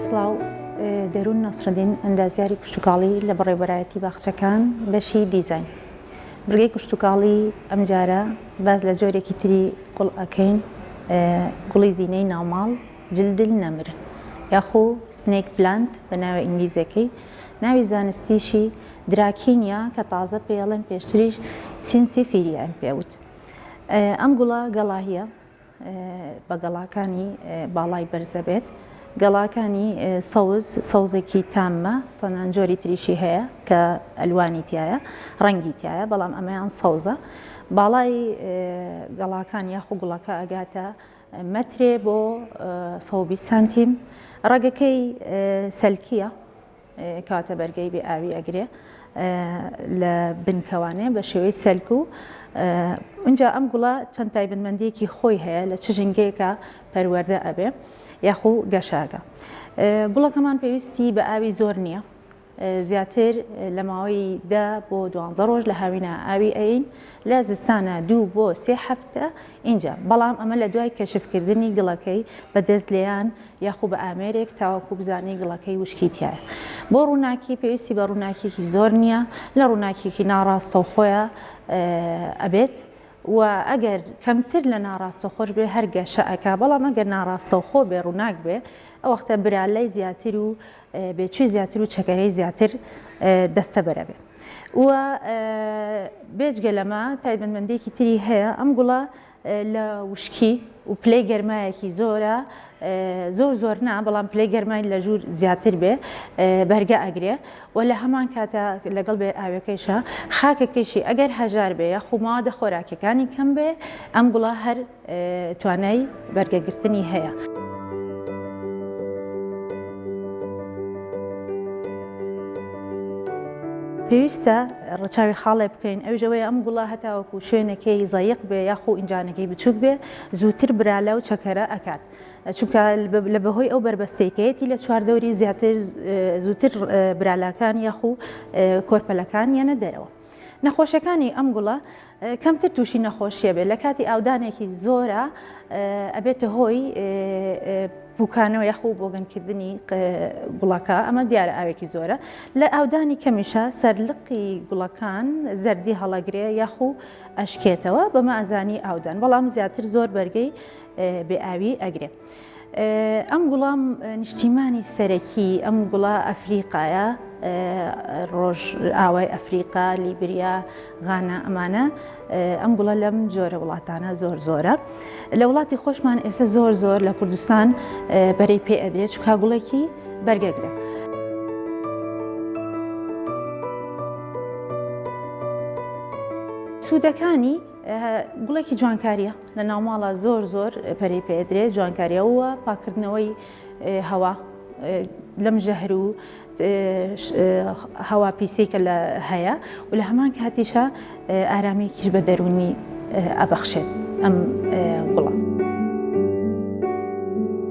سڵاو دەروون نەسرەدین ئەندازیاری کشتتوکاڵی لە بەڕێوەبەرایەتی باخچەکان بەشی دیزاین. برگەی کشتتوکاڵی ئەم جارە باز لە جۆرێکی تری گوڵ ئەکەین، گوڵی زینەی ناوماڵ جلدل نەمرن یاخۆ سنێک پلانت بە ناوی ئینگلیزیەکەی. ناوی زانستیشی دراکینیا کە تازە پێڵێن، پێشتریش سینسیفیریان پێوت. ئەم گوڵە گەڵاهیە بە گەڵاکانی باڵای بەرزە بێت، گەڵاکانی سەوزێکی تاممە، تەنان جۆری تریشی هەیە کە ئەلوانی تایە، ڕەنگی تایە، بەڵام ئەمەیان سەوزە. باڵای گەڵاکان یاخۆ گوڵەکە ئەگاتە مەترێ بۆ 120 سانتیم. ڕەگەکەی سەلکیە، کاتە بەرگەی بێ ئاوی ئەگرێ لە بنکەوانێ بە شێوەی سەلک و ئەنجا ئەم گوڵە چەند تایبەتمەندیەکی خۆی هەیە لە چ ژنگەیەکە پەروەردە ئەبێ یاخۆ گەشاگە. گوڵەکەمان پێویستی بە ئاوی زۆر نییە، زیاتر لە ماوەی 10 بۆ 12 ڕۆژ لە هاوینە ئاوی ئەین، لە زستانە 2 بۆ 3 هەفتە اینجا. بەڵام ئەمە لە دوای کەشفکردنی گڵەکەی بە دەستلێیان یاخۆ بە ئامێرێک تاوەکو بزانەی گڵەکەی وشکی تایە. بۆ ڕووناکی پێویستی بە ڕووناکیێکی زۆر نییە، لە ڕووناکیێکی ناڕاستەوخۆیە ئەبێت و ئەگەر کەمتر لە ناڕاستەخۆش بێ هەر گەشە ئەکا. بەڵام ئەگەر ناڕاستەوخۆ بێ ڕووناک بێ ئەوەختە برالای زیاتر و بێچووی زیاتر و چەکەرەی زیاتر دەستە بەرە بێ. و بێجگە لەمە تایبەتمەندێکی تری هەیە، ئەم گوڵە لە وشکی و پلەی گەرمایەکی زۆرە، زۆر نا، بەڵام پلەی گەرمای لە ژوور زیاتر بێ بەرگە ئەگرێ و لە هەمان کاتە لەگەڵ بێ ئاوەکەیشە خاکەکەیشی ئەگەر هەژار بێ یاخۆ مادە خۆراکەکانی کەم بێ، ئەم گوڵە هەر توانای بەرگەگرتنی هەیە. پێویستە ڕەچاوی خاڵێ بکەین، ئەوژەوەی ئەم گوڵە هەتاوەکو شوێنەکەی زایق بێ یاخۆ ئینجانەکەی بچووک بێ زووتر برالە و چەکەرە ئەکات، چونکە لە بەهۆی ئەو بربەستەیەکەیەتی لە چواردەوری زووتر برالاکان یاخۆ کۆرپەلەکان یەنە دەرەوە. نەخۆشیەکانی ئەم گوڵە کەمتر تووشی نەخۆشیە بێت، لە کاتی ئاودانێکی زۆرە ئەبێتە هۆی بووکانەوە یاخۆ بۆگەنکردنی گوڵەکە، ئەمە دیارە ئاوێکی زۆرە. لە ئاودانی کەمیشە سەرلقی گوڵەکان زەردی هەڵەگرێ یاخۆ ئەشکێتەوە، بەمە ئەزانی ئاودان، بەڵام زیاتر زۆر بەرگەی بێ ئاوی ئەگرێ. ئەم گوڵام نیشتیمانی سەرەکی ئەم گوڵە ئەفریقایە، ڕۆژ ئاوای ئەفریقا، لیبریا، غانا، ئەمانە ئەم گوڵە لەم جۆرە وڵاتانە زۆرە. لە وڵاتی خۆشمان ئێستا زۆر لە کوردستان بەرەی پێ ئەدرێت، چونکە گوڵێکی بەرگەگرە. سوودەکانی گوڵێکی جوانکاریە، لە ناوماڵە زۆر پەرەی پێ ئەدرێت، جوانکاریەوە پاکردنەوەی هەوا لەم ژەهر و هەوا پیسێکە لە هەیە و لە هەمان کاتیشە ئارامێکیش بە دەرونی ئەبەخشێت ئەم گوڵە.